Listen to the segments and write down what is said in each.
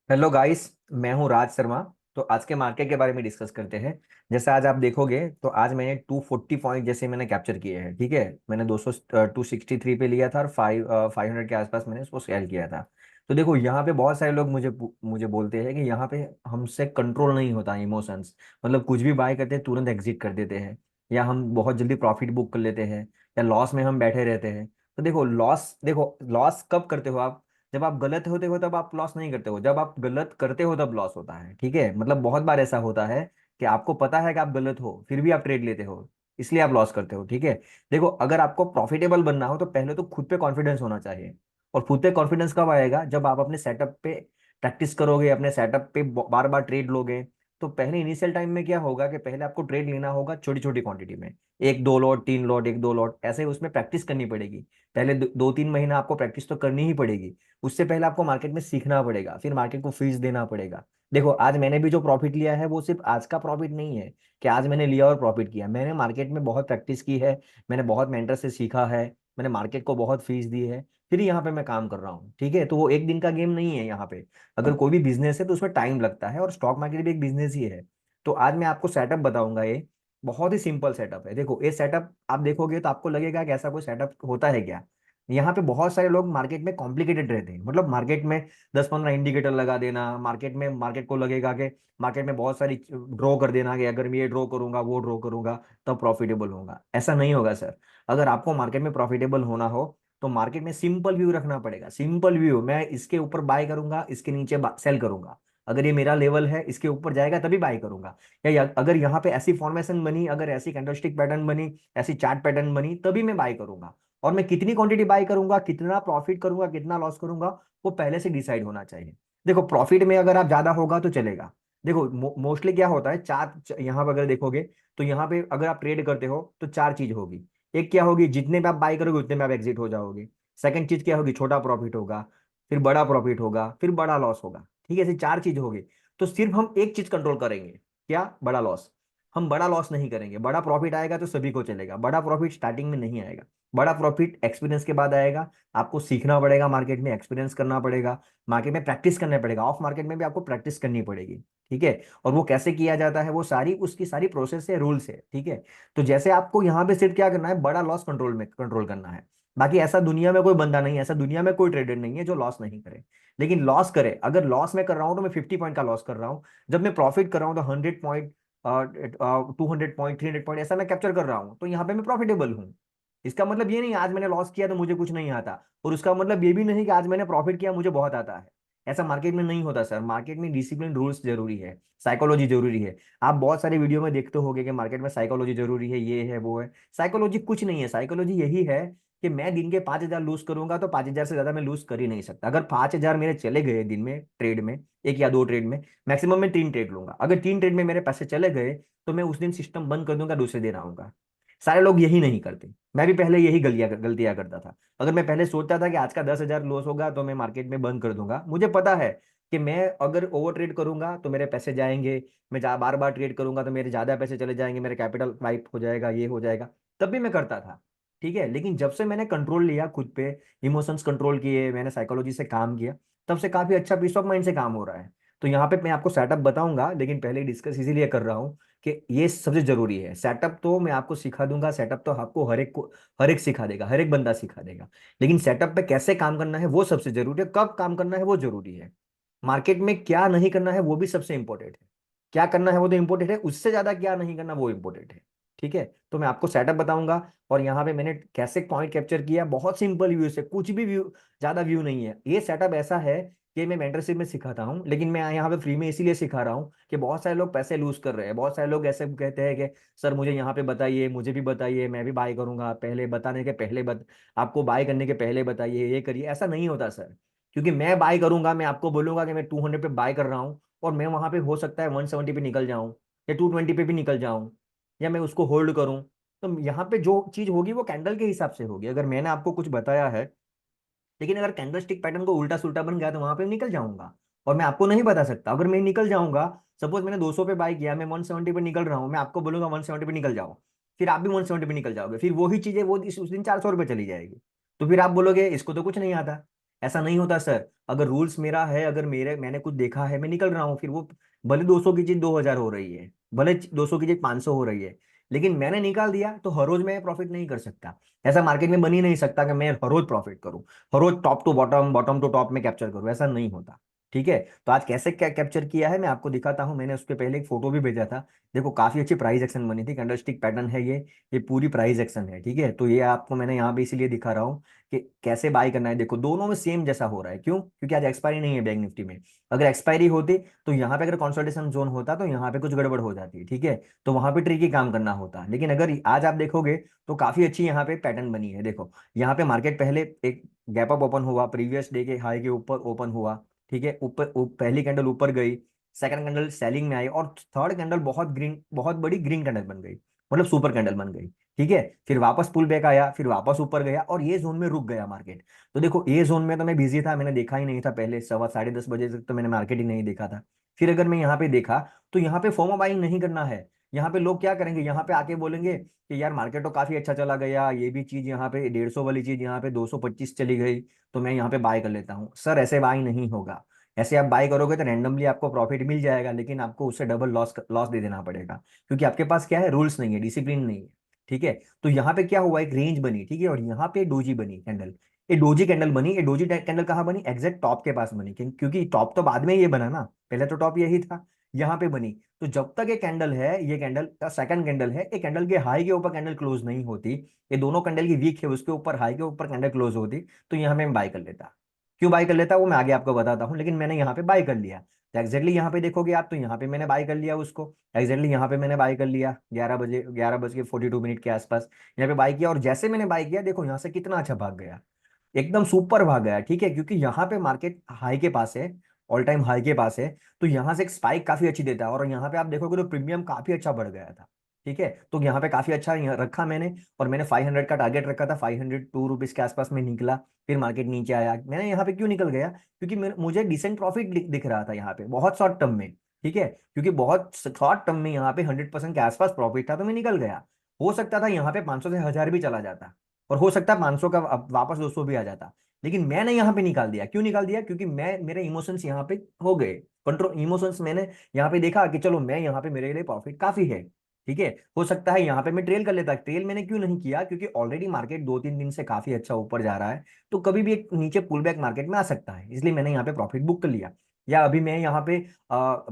Hello guys. मैं हूं राज शर्मा। तो आज के मार्केट के बारे में डिस्कस करते हैं। जैसे आज आप देखोगे तो आज मैंने 240 पॉइंट जैसे मैंने कैप्चर किए हैं। ठीक है, मैंने 263 पे लिया था और 500 के आसपास मैंने उसको सेल किया था। तो देखो यहाँ पे बहुत सारे लोग मुझे मुझे बोलते हैं कि यहाँ पे हमसे कंट्रोल नहीं होता इमोशंस। मतलब कुछ भी बाय करते हैं तुरंत एग्जिट कर देते हैं, या हम बहुत जल्दी प्रॉफिट बुक कर लेते हैं, या लॉस में हम बैठे रहते हैं। तो देखो लॉस कब करते हो आप? जब आप गलत होते हो तब आप लॉस नहीं करते हो, जब आप गलत करते हो तब लॉस होता है। ठीक है, मतलब बहुत बार ऐसा होता है कि आपको पता है कि आप गलत हो फिर भी आप ट्रेड लेते हो, इसलिए आप लॉस करते हो। ठीक है, देखो अगर आपको प्रॉफिटेबल बनना हो तो पहले तो खुद पे कॉन्फिडेंस होना चाहिए। और खुद पे कॉन्फिडेंस कब आएगा? जब आप अपने सेटअप पे प्रैक्टिस करोगे, अपने सेटअप पे बार बार ट्रेड लोगे। तो पहले इनिशियल टाइम में क्या होगा कि पहले आपको ट्रेड लेना होगा छोटी छोटी क्वांटिटी में, एक दो लॉट, तीन लॉट, एक दो लॉट, ऐसे उसमें प्रैक्टिस करनी पड़ेगी। पहले दो तीन महीना आपको प्रैक्टिस तो करनी ही पड़ेगी। उससे पहले आपको मार्केट में सीखना पड़ेगा, फिर मार्केट को फीस देना पड़ेगा। देखो आज मैंने भी जो प्रॉफिट लिया है वो सिर्फ आज का प्रॉफिट नहीं है कि आज मैंने लिया और प्रॉफिट किया। मैंने मार्केट में बहुत प्रैक्टिस की है, मैंने बहुत मेंटर से सीखा है, मैंने मार्केट को बहुत फीस दी है, फिर यहाँ पे मैं काम कर रहा हूँ। ठीक है, तो वो एक दिन का गेम नहीं है यहाँ पे। अगर कोई भी बिजनेस है तो उसमें टाइम लगता है, और स्टॉक मार्केट भी एक बिजनेस ही है। तो आज मैं आपको सेटअप बताऊंगा। ये बहुत ही सिंपल सेटअप है। देखो ये सेटअप आप देखोगे तो आपको लगेगा कि ऐसा कोई सेटअप होता है क्या। यहाँ पे बहुत सारे लोग मार्केट में कॉम्प्लिकेटेड रहते हैं, मतलब मार्केट में 10-15 इंडिकेटर लगा देना, मार्केट को लगेगा कि मार्केट में बहुत सारी ड्रॉ कर देना कि अगर मैं ये ड्रॉ करूंगा वो ड्रॉ करूंगा तब प्रॉफिटेबल होगा। ऐसा नहीं होगा सर। अगर आपको मार्केट में प्रॉफिटेबल होना हो तो मार्केट में सिंपल व्यू रखना पड़ेगा। सिंपल व्यू, मैं इसके ऊपर बाय करूंगा, इसके नीचे सेल करूंगा। अगर ये मेरा लेवल है इसके ऊपर जाएगा तभी बाय करूंगा। अगर यहाँ पे ऐसी फॉर्मेशन बनी, अगर ऐसी कैंडलस्टिक पैटर्न बनी, ऐसी चार्ट पैटर्न बनी, तभी मैं बाय करूंगा। और मैं कितनी क्वांटिटी बाय करूंगा, कितना प्रॉफिट करूंगा, कितना लॉस करूंगा, वो पहले से डिसाइड होना चाहिए। देखो प्रॉफिट में अगर आप ज्यादा होगा तो चलेगा। देखो मोस्टली क्या होता है, यहाँ पर अगर देखोगे तो यहाँ पे अगर आप ट्रेड करते हो तो चार चीज होगी। एक क्या होगी, जितने में आप बाय करोगे उतने में आप एग्जिट हो जाओगे। सेकंड चीज क्या होगी, छोटा प्रॉफिट होगा, फिर बड़ा प्रॉफिट होगा, फिर बड़ा लॉस होगा। ठीक है, ऐसी चार चीज होगी। तो सिर्फ हम एक चीज कंट्रोल करेंगे, क्या? बड़ा लॉस। हम बड़ा लॉस नहीं करेंगे। बड़ा प्रॉफिट आएगा तो सभी को चलेगा, बड़ा प्रॉफिट स्टार्टिंग में नहीं आएगा। बड़ा प्रॉफिट एक्सपीरियंस के बाद आएगा। आपको सीखना पड़ेगा, मार्केट में एक्सपीरियंस करना पड़ेगा, मार्केट में प्रैक्टिस करना पड़ेगा, ऑफ मार्केट में भी आपको प्रैक्टिस करनी पड़ेगी। ठीक है, और वो कैसे किया जाता है वो सारी उसकी सारी प्रोसेस है, रूल्स है। ठीक है, तो जैसे आपको यहाँ पे सिर्फ क्या करना है, बड़ा लॉस कंट्रोल करना है। बाकी ऐसा दुनिया में कोई बंदा नहीं है, ऐसा दुनिया में कोई ट्रेडर नहीं है जो लॉस नहीं करे। लेकिन लॉस करे, अगर लॉस में कर रहा हूं तो मैं 50 पॉइंट का लॉस कर रहा हूँ। जब मैं प्रॉफिट कर रहा हूँ तो 100 पॉइंट, 200 पॉइंट, 300 पॉइंट ऐसा मैं कैप्चर कर रहा हूँ, तो यहाँ पे मैं प्रॉफिटेबल हूँ। इसका मतलब ये नहीं आज मैंने लॉस किया तो मुझे कुछ नहीं आता, और उसका मतलब ये भी नहीं कि आज मैंने प्रॉफिट किया मुझे बहुत आता है। ऐसा मार्केट में नहीं होता सर। मार्केट में डिसिप्लिन, रूल्स जरूरी है, साइकोलॉजी जरूरी है। आप बहुत सारे वीडियो में देखते होंगे कि मार्केट में साइकोलॉजी जरूरी है, ये है वो है। साइकोलॉजी कुछ नहीं है। साइकोलॉजी यही है कि मैं दिन के 5,000 लूज करूंगा तो 5,000 से ज्यादा मैं लूज कर ही नहीं सकता। अगर 5,000 मेरे चले गए दिन में ट्रेड में, एक या दो ट्रेड में, मैक्सिमम में तीन ट्रेड लूंगा, अगर तीन ट्रेड में मेरे पैसे चले गए तो मैं उस दिन सिस्टम बंद कर दूंगा, दूसरे दिन आऊंगा। सारे लोग यही नहीं करते। मैं भी पहले यही गलतियां करता था। अगर मैं पहले सोचता था कि आज का 10,000 लॉस होगा तो मैं मार्केट में बंद कर दूंगा, मुझे पता है कि मैं अगर ओवर ट्रेड करूंगा तो मेरे पैसे जाएंगे, मैं बार बार ट्रेड करूंगा तो मेरे ज्यादा पैसे चले जाएंगे, मेरे कैपिटल वाइप हो जाएगा, ये हो जाएगा। तब भी मैं करता था। ठीक है, लेकिन जब से मैंने कंट्रोल लिया खुद पे, इमोशंस कंट्रोल किए, मैंने साइकोलॉजी से काम किया, तब से काफी अच्छा पीस ऑफ माइंड से काम हो रहा है। तो यहाँ पे मैं आपको सेटअप बताऊंगा, लेकिन पहले डिस्कस इसीलिए कर रहा हूँ कि ये सबसे जरूरी है। सेटअप तो मैं आपको सिखा दूंगा, सेटअप तो आपको हर एक सिखा देगा, हर एक बंदा सिखा देगा। लेकिन सेटअप पे कैसे काम करना है वो सबसे जरूरी है, कब काम करना है वो जरूरी है। मार्केट में क्या नहीं करना है वो भी सबसे इंपॉर्टेंट है। क्या करना है वो तो इंपॉर्टेंट है, उससे ज्यादा क्या नहीं करना वो इंपॉर्टेंट है। ठीक है, तो मैं आपको सेटअप बताऊंगा। और यहाँ पे मैंने कैसे पॉइंट कैप्चर किया, बहुत सिंपल व्यू से, कुछ भी व्यू, ज्यादा व्यू नहीं है। ये सेटअप ऐसा है कि मैं मेंटरशिप में सिखाता हूँ, लेकिन मैं यहाँ पे फ्री में इसीलिए सिखा रहा हूँ कि बहुत सारे लोग पैसे लूज कर रहे हैं। बहुत सारे लोग ऐसे कहते हैं कि सर मुझे यहाँ पे बताइए, मुझे भी बताइए, मैं भी बाय करूंगा, पहले बताने के पहले आपको बाय करने के पहले बताइए, ये करिए। ऐसा नहीं होता सर। क्योंकि मैं बाय करूंगा, मैं आपको बोलूंगा कि मैं 200 पे बाय कर रहा हूँ, और मैं वहां पे हो सकता है 170 पे निकल जाऊं, या 220 पे भी निकल जाऊं, या मैं उसको होल्ड करूं। तो यहाँ पे जो चीज होगी वो कैंडल के हिसाब से होगी। अगर मैंने आपको कुछ बताया है, लेकिन अगर कैंडल स्टिक पैटर्न को उल्टा सुल्टा बन गया तो वहां पे निकल जाऊंगा, और मैं आपको नहीं बता सकता। अगर मैं निकल जाऊंगा, सपोज मैंने 200 पे बाय किया, मैं 170 पे निकल रहा हूँ, मैं आपको बोलूंगा 170 पे निकल जाओ, फिर आप भी 170 पे निकल जाओगे, फिर वही चीजें वो उस दिन 400 रुपये चली जाएगी। तो फिर आप बोलोगे इसको तो कुछ नहीं आता। ऐसा नहीं होता सर। अगर रूल्स मेरा है, अगर मैंने कुछ देखा है, मैं निकल रहा हूँ, फिर वो भले 200 की चीज 2000 हो रही है, भले 200 की चीज 500 हो रही है, लेकिन मैंने निकाल दिया तो हर रोज मैं प्रॉफिट नहीं कर सकता। ऐसा मार्केट में बन ही नहीं सकता कि मैं हर रोज प्रॉफिट करूं, हर रोज top to bottom, bottom to top में कैप्चर करूं, ऐसा नहीं होता। ठीक है, तो आज कैसे क्या कैप्चर किया है मैं आपको दिखाता हूं। मैंने उसके पहले एक फोटो भी भेजा था। देखो काफी अच्छी प्राइस एक्शन बनी थी, कैंडलस्टिक पैटर्न है ये पूरी प्राइस एक्शन है। ठीक है, तो ये आपको मैंने यहाँ पे इसीलिए दिखा रहा हूँ कि कैसे बाय करना है। देखो दोनों में सेम जैसा हो रहा है, क्यों? क्योंकि आज एक्सपायरी नहीं है बैंक निफ्टी में। अगर एक्सपायरी होती तो यहाँ पे अगर कंसोलिडेशन जोन होता तो यहाँ पे कुछ गड़बड़ हो जाती। ठीक है, तो वहां पे ट्रिकी काम करना होता। लेकिन अगर आज आप देखोगे तो काफी अच्छी यहाँ पे पैटर्न बनी है। देखो यहाँ पे मार्केट पहले एक गैप अप ओपन हुआ, प्रीवियस डे के हाई के ऊपर ओपन हुआ। ठीक है, पहली कैंडल ऊपर गई, सेकंड कैंडल सेलिंग में आई, और थर्ड कैंडल बहुत बड़ी ग्रीन कैंडल बन गई, मतलब सुपर कैंडल बन गई। ठीक है, फिर वापस पुल बैक आया, फिर वापस ऊपर गया, और ये जोन में रुक गया मार्केट। तो देखो ये जोन में तो मैं बिजी था, मैंने देखा ही नहीं था पहले, सवा साढ़े 10 बजे तक तो मैंने मार्केट ही नहीं देखा था। फिर अगर मैं यहाँ पे देखा तो यहाँ पे फोमो बाइंग नहीं करना है। यहाँ पे लोग क्या करेंगे, यहाँ पे आके बोलेंगे कि यार मार्केट तो काफी अच्छा चला गया, ये भी चीज यहाँ पे 150 वाली चीज यहाँ पे 225 चली गई, तो मैं यहाँ पे बाय कर लेता हूँ। सर ऐसे बाय नहीं होगा। ऐसे आप बाय करोगे तो रैंडमली आपको प्रॉफिट मिल जाएगा, लेकिन आपको उससे डबल लॉस लॉस दे देना पड़ेगा, क्योंकि आपके पास क्या है, रूल्स नहीं है, डिसिप्लिन नहीं है। ठीक है, तो यहाँ पे क्या हुआ, एक रेंज बनी। ठीक है, और यहाँ पे डोजी बनी कैंडल, ये डोजी कैंडल बनी। ये डोजी कैंडल कहाँ बनी, एग्जैक्ट टॉप के पास बनी, क्योंकि टॉप तो बाद में ये बना ना, पहले तो टॉप यही था, यहाँ पे बनी। तो जब तक ये कैंडल है, ये कैंडल सेकंड कैंडल है, ये कैंडल के हाई के ऊपर कैंडल क्लोज नहीं होती, ये दोनों कैंडल की वीक है, उसके ऊपर हाई के ऊपर कैंडल क्लोज होती, तो यहाँ पे मैं बाय कर लेता। क्यों बाय कर लेता वो मैं आगे आपको बताता हूँ, लेकिन मैंने यहाँ पे बाय कर लिया। तो एक्जैक्टली यहाँ पे देखोगे आप, तो यहाँ पे मैंने बाय कर लिया उसको। एक्जैक्टली यहाँ पे मैंने बाय कर लिया 11 बजे, 11 बज के 42 मिनट के आसपास यहाँ पे बाय किया, और जैसे मैंने बाय किया देखो यहाँ से कितना अच्छा भाग गया, एकदम सुपर भाग गया। ठीक है, क्योंकि यहाँ पे मार्केट हाई के पास है, ऑल टाइम हाई के पास है, तो यहाँ से एक स्पाइक काफी अच्छी देता है, और यहाँ पे आप देखोगे तो प्रीमियम काफी अच्छा बढ़ गया था। ठीक है, तो यहाँ पे काफी अच्छा यहाँ रखा मैंने, और मैंने 500 का टारगेट रखा था, 502 रुपीज के आसपास में निकला। फिर मार्केट नीचे आया, मैंने यहाँ पे क्यों निकल गया, क्योंकि मुझे डिसेंट प्रॉफिट दिख रहा था यहाँ पे बहुत शॉर्ट टर्म में। ठीक है, क्योंकि बहुत शॉर्ट टर्म में यहाँ पे 100% के आसपास प्रॉफिट था, तो मैं निकल गया। हो सकता था यहाँ पे 500 से 1000 भी चला जाता, और हो सकता है 500 का वापस 200 भी आ जाता, लेकिन मैंने यहाँ पे निकाल दिया। क्यों निकाल दिया, क्योंकि मैं मेरे इमोशंस यहाँ पे हो गए कंट्रोल, इमोशंस मैंने यहाँ पे देखा कि चलो मैं यहाँ पे मेरे लिए प्रॉफिट काफी है। ठीक है, हो सकता है यहाँ पे मैं ट्रेल कर लेता, ट्रेल मैंने क्यों नहीं किया, क्योंकि ऑलरेडी मार्केट 2-3 दिन से काफी अच्छा ऊपर जा रहा है, तो कभी भी एक नीचे पुल बैक मार्केट में आ सकता है, इसलिए मैंने यहाँ पे प्रॉफिट बुक कर लिया। या अभी मैं यहाँ पे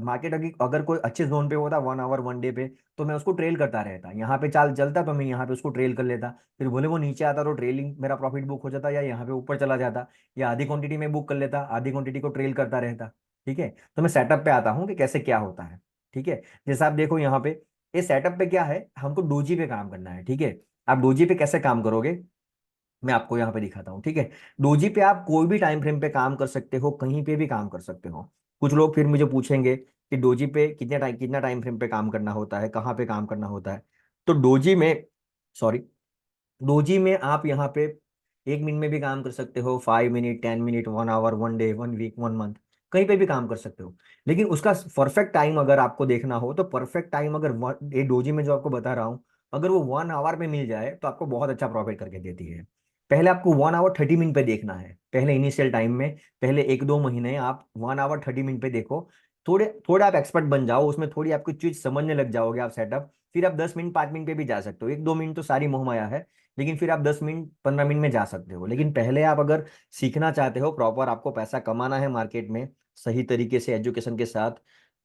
मार्केट अगर कोई अच्छे जोन पे होता 1 आवर 1 डे पे, तो मैं उसको ट्रेल करता रहता, यहाँ पे चाल चलता तो मैं यहाँ पे उसको ट्रेल कर लेता, फिर बोले वो नीचे आता तो ट्रेलिंग मेरा प्रॉफिट बुक हो जाता, या यहाँ पे ऊपर चला जाता, या आधी क्वांटिटी में बुक कर लेता, आधी क्वांटिटी को ट्रेल करता रहता। ठीक है, तो मैं सेटअप पे आता हूँ कि कैसे क्या होता है। ठीक है, जैसे आप देखो यहाँ पे, ये सेटअप पे क्या है, हमको डोजी पे काम करना है। ठीक है, आप डोजी पे कैसे काम करोगे मैं आपको यहाँ पे दिखाता हूँ। ठीक है, डोजी पे आप कोई भी टाइम फ्रेम पे काम कर सकते हो, कहीं पे भी काम कर सकते हो। कुछ लोग फिर मुझे पूछेंगे कि डोजी पे कितना टाइम फ्रेम पे काम करना होता है, कहाँ पे काम करना होता है। तो डोजी में, सॉरी, डोजी में आप यहाँ पे 1 मिनट में भी काम कर सकते हो, 5 minute, 10 minute, 1 hour, 1 day, 1 week, 1 month, कहीं पे भी काम कर सकते हो। लेकिन उसका परफेक्ट टाइम अगर आपको देखना हो, तो परफेक्ट टाइम अगर ये डोजी में जो आपको बता रहा हूँ, अगर वो 1 आवर में मिल जाए तो आपको बहुत अच्छा प्रॉफिट करके देती है। पहले आपको 1 आवर 30 मिनट पे देखना है, पहले इनिशियल टाइम में, पहले 1-2 महीने आप 1 आवर 30 मिनट पे देखो। थोड़े थोड़े आप एक्सपर्ट बन जाओ उसमें, थोड़ी आपको चीज समझने लग जाओगे आप सेटअप, फिर आप 10 मिनट 5 मिनट पे भी जा सकते हो। 1-2 मिनट तो सारी मोहमाया है, लेकिन फिर आप 10 मिनट 15 मिनट में जा सकते हो। लेकिन पहले आप अगर सीखना चाहते हो प्रॉपर, आपको पैसा कमाना है मार्केट में सही तरीके से, एजुकेशन के साथ,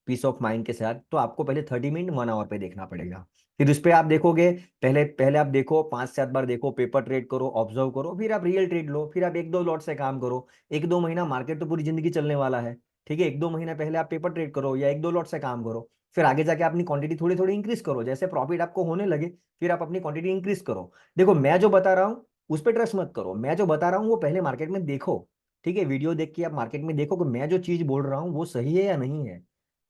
पीस ऑफ माइंड के साथ, तो आपको पहले 30 मिनट 1 आवर पे देखना पड़ेगा। फिर उस पर आप देखोगे, पहले पहले आप देखो 5-7 बार देखो, पेपर ट्रेड करो, ऑब्जर्व करो, फिर आप रियल ट्रेड लो, फिर आप 1-2 लॉट से काम करो। 1-2 महीना, मार्केट तो पूरी जिंदगी चलने वाला है। ठीक है, 1-2 महीना पहले आप पेपर ट्रेड करो या 1-2 लॉट से काम करो, फिर आगे जाके अपनी क्वांटिटी थोड़ी थोड़ी इंक्रीज करो, जैसे प्रॉफिट आपको होने लगे फिर आप अपनी क्वांटिटी इंक्रीज करो। देखो मैं जो बता रहा हूँ उस पर ट्रस्ट मत करो, मैं जो बता रहा हूँ वो पहले मार्केट में देखो। ठीक है, वीडियो देख के आप मार्केट में देखो कि मैं जो चीज बोल रहा हूँ वो सही है या नहीं है।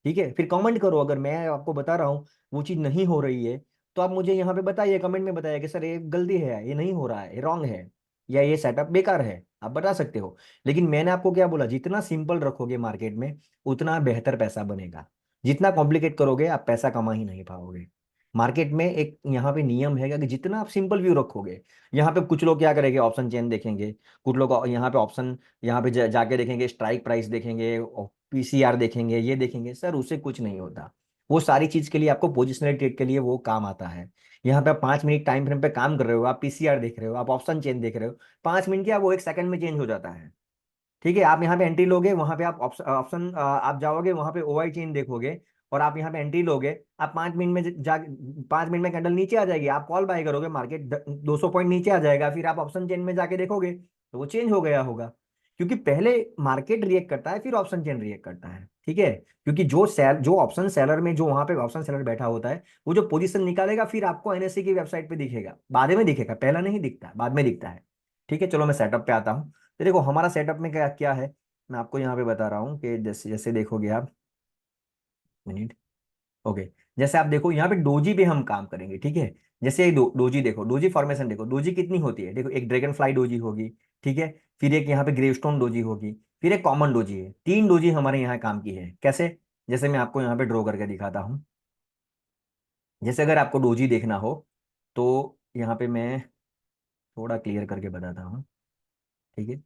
ठीक है, फिर कमेंट करो, अगर मैं आपको बता रहा हूँ वो चीज नहीं हो रही है, तो आप मुझे यहाँ पे बताइए, कमेंट में बताइए कि सर ये गलती है, ये नहीं हो रहा है, ये रॉन्ग है, या ये सेटअप बेकार है, आप बता सकते हो। लेकिन मैंने आपको क्या बोला, जितना सिंपल रखोगे मार्केट में उतना बेहतर पैसा बनेगा, जितना कॉम्प्लिकेट करोगे आप पैसा कमा ही नहीं पाओगे। मार्केट में एक यहाँ पे नियम है कि जितना आप सिंपल व्यू रखोगे, यहाँ पे कुछ लोग क्या करेंगे, ऑप्शन चेन देखेंगे, कुछ लोग यहाँ पे ऑप्शन, यहाँ पे जाके देखेंगे स्ट्राइक प्राइस देखेंगे, पीसीआर देखेंगे, ये देखेंगे। सर उससे कुछ नहीं होता। वो सारी चीज के लिए आपको पोजिशनल ट्रेड के लिए वो काम आता है। यहाँ पे आप 5 मिनट टाइम फ्रेम पे काम कर रहे हो, आप पीसीआर देख रहे हो, आप ऑप्शन चेन देख रहे हो, 5 मिनट क्या वो 1 सेकंड में चेंज हो जाता है। ठीक है, आप यहाँ पे एंट्री लोगे, वहां पे आप ऑप्शन आप जाओगे, वहां पे ओआई चेन देखोगे, और आप यहाँ पे एंट्री लोगे, आप 5 मिनट में जा 5 मिनट में कैंडल नीचे आ जाएगी, आप कॉल बाय करोगे, मार्केट 200 पॉइंट नीचे आ जाएगा, फिर आप ऑप्शन चेन में जाके देखोगे तो वो चेंज हो गया होगा। क्योंकि पहले मार्केट रिएक्ट करता है, फिर ऑप्शन चेन रिएक्ट करता है। ठीक है, क्योंकि जो ऑप्शन सेलर में, जो वहां पे ऑप्शन सेलर बैठा होता है, वो जो पोजीशन निकालेगा फिर आपको एनएससी की वेबसाइट पे दिखेगा, बाद में दिखेगा, पहला नहीं दिखता, बाद में दिखता है। ठीक है, चलो मैं सेटअप पे आता हूँ। तो देखो हमारा सेटअप में क्या क्या है, मैं आपको यहाँ पे बता रहा हूँ कि जैसे जैसे देखोगे आप, मिनट, ओके, जैसे आप देखो यहाँ पे डोजी पे हम काम करेंगे। ठीक है, जैसे डोजी देखो, डोजी फॉर्मेशन देखो, डोजी कितनी होती है, देखो एक ड्रैगन फ्लाई डोजी होगी। ठीक है, फिर एक यहाँ पे ग्रेवस्टोन डोजी होगी, फिर एक कॉमन डोजी है, 3 डोजी हमारे यहाँ काम की है। कैसे, जैसे मैं आपको यहाँ पे ड्रॉ करके दिखाता हूँ। जैसे अगर आपको डोजी देखना हो तो यहाँ पे मैं थोड़ा क्लियर करके बताता हूँ। ठीक है,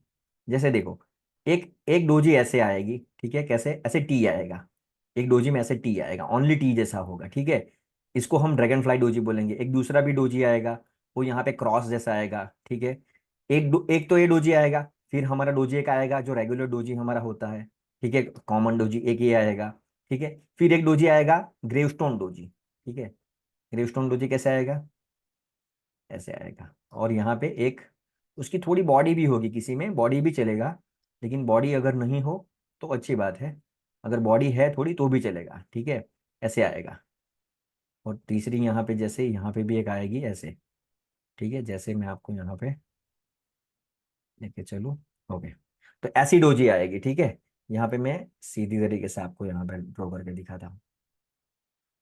जैसे देखो, एक एक डोजी ऐसे आएगी। ठीक है, कैसे, ऐसे टी आएगा, एक डोजी में ऐसे टी आएगा, ओनली टी जैसा होगा। ठीक है, इसको हम ड्रैगन फ्लाई डोजी बोलेंगे। एक दूसरा भी डोजी आएगा, वो यहाँ पे क्रॉस जैसा आएगा। ठीक है, एक तो ये डोजी आएगा, फिर हमारा डोजी एक आएगा जो रेगुलर डोजी हमारा होता है। ठीक है, कॉमन डोजी एक ही आएगा। ठीक है, फिर एक डोजी आएगा ग्रेवस्टोन डोजी। ठीक है, ग्रेवस्टोन डोजी कैसे आएगा, ऐसे आएगा। और यहाँ पे एक उसकी थोड़ी बॉडी भी होगी, किसी में बॉडी भी चलेगा, लेकिन बॉडी अगर नहीं हो तो अच्छी बात है, अगर बॉडी है थोड़ी तो भी चलेगा। ठीक है, ऐसे आएगा। और तीसरी यहाँ पे, जैसे यहाँ पे भी एक आएगी ऐसे। ठीक है, जैसे मैं आपको यहाँ पे लेके चलूँ, ओके, तो ऐसी डोजी आएगी। ठीक है, यहाँ पे मैं सीधी तरीके से आपको यहाँ पे ड्रॉ करके दिखाता हूँ।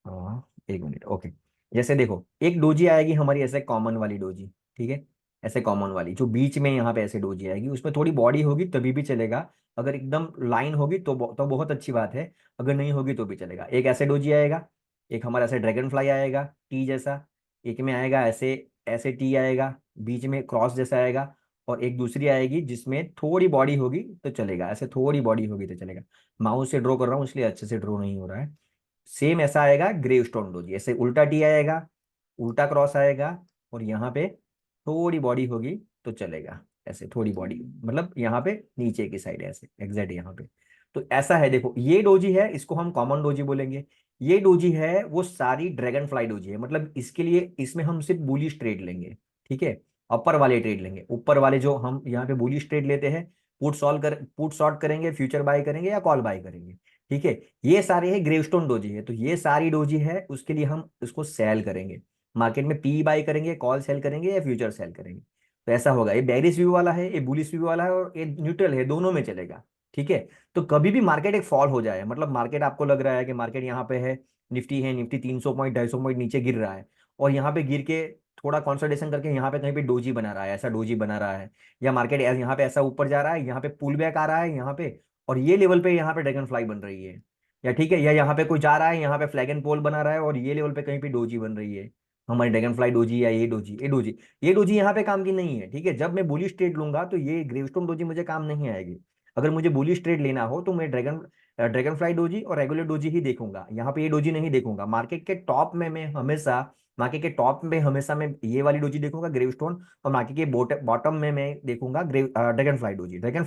हाँ, 1 मिनट, ओके। जैसे देखो एक डोजी आएगी हमारी ऐसे कॉमन वाली डोजी। ठीक है, ऐसे कॉमन वाली जो बीच में यहाँ पे ऐसे डोजी आएगी, उसमें थोड़ी बॉडी होगी तभी भी चलेगा, अगर एकदम लाइन होगी तो बहुत अच्छी बात है, अगर नहीं होगी तो भी चलेगा। एक ऐसे डोजी आएगा, एक हमारा ऐसे ड्रैगन फ्लाई आएगा टी जैसा, एक में आएगा ऐसे, ऐसे टी आएगा, बीच में क्रॉस जैसा आएगा, और एक दूसरी आएगी जिसमें थोड़ी बॉडी होगी तो चलेगा, ऐसे थोड़ी बॉडी होगी तो चलेगा। माउस से ड्रॉ कर रहा हूँ इसलिए अच्छे से ड्रॉ नहीं हो रहा है। सेम ऐसा आएगा ग्रेव स्टोन डोजी, ऐसे उल्टा टी आएगा, उल्टा क्रॉस आएगा, और यहाँ पे थोड़ी बॉडी होगी तो चलेगा, ऐसे थोड़ी बॉडी, मतलब यहाँ पे नीचे की साइड ऐसे एग्जैक्ट यहाँ पे। तो ऐसा है, देखो ये डोजी है, इसको हम कॉमन डोजी बोलेंगे। ये डोजी है वो सारी ड्रैगन फ्लाई डोजी है, मतलब इसके लिए इसमें हम सिर्फ बुलिश ट्रेड लेंगे। ठीक है, अपर वाले ट्रेड लेंगे, ऊपर वाले जो हम यहाँ पे बुलिश ट्रेड लेते हैं, पुट शॉर्ट करेंगे, फ्यूचर बाय करेंगे या कॉल बाय करेंगे। ठीक है, ये सारे है ग्रेवस्टोन डोजी है, तो ये सारी डोजी है, उसके लिए हम इसको सेल करेंगे, मार्केट में पी बाय करेंगे, कॉल सेल करेंगे या फ्यूचर सेल करेंगे। तो ऐसा होगा, ये बेरिश व्यू वाला है, ये बुलिश व्यू वाला है, और ये न्यूट्रल है, दोनों में चलेगा। ठीक है, तो कभी भी मार्केट एक फॉल हो जाए, मतलब मार्केट आपको लग रहा है कि मार्केट यहाँ पे है, निफ्टी 300 पॉइंट 250 पॉइंट नीचे गिर रहा है, और यहाँ पे गिर के थोड़ा कंसोलिडेशन करके यहाँ पे कहीं पे डोजी बना रहा है, ऐसा डोजी बना रहा है, या मार्केट यहाँ पे ऐसा ऊपर जा रहा है, यहाँ पे पुल बैक आ रहा है यहाँ पे, और ये लेवल पे यहाँ पे ड्रैगन फ्लाई बन रही है, या ठीक है, या यहाँ पे कोई जा रहा है, यहाँ पे फ्लैग एंड पोल बना रहा है, और ये लेवल पे कहीं पे डोजी बन रही है, हमारी ड्रैगन फ्लाई डोजी या ये डोजी यहाँ पे काम की नहीं है। ठीक है, जब मैं बुलिश ट्रेड लूंगा तो ये ग्रेवस्टोन डोजी मुझे काम नहीं आएगी। अगर मुझे बुलिश ट्रेड लेना हो तो मैं ड्रैगन फ्लाई डोजी और रेगुलर डोजी ही देखूंगा, यहाँ पे ये डोजी नहीं देखूंगा। मार्केट के टॉप में हमेशा मैं ये वाली डोजी देखूंगा ग्रेवस्टोन, और मार्केट के बॉटम में मैं देखूंगा ड्रैगन फ्लाई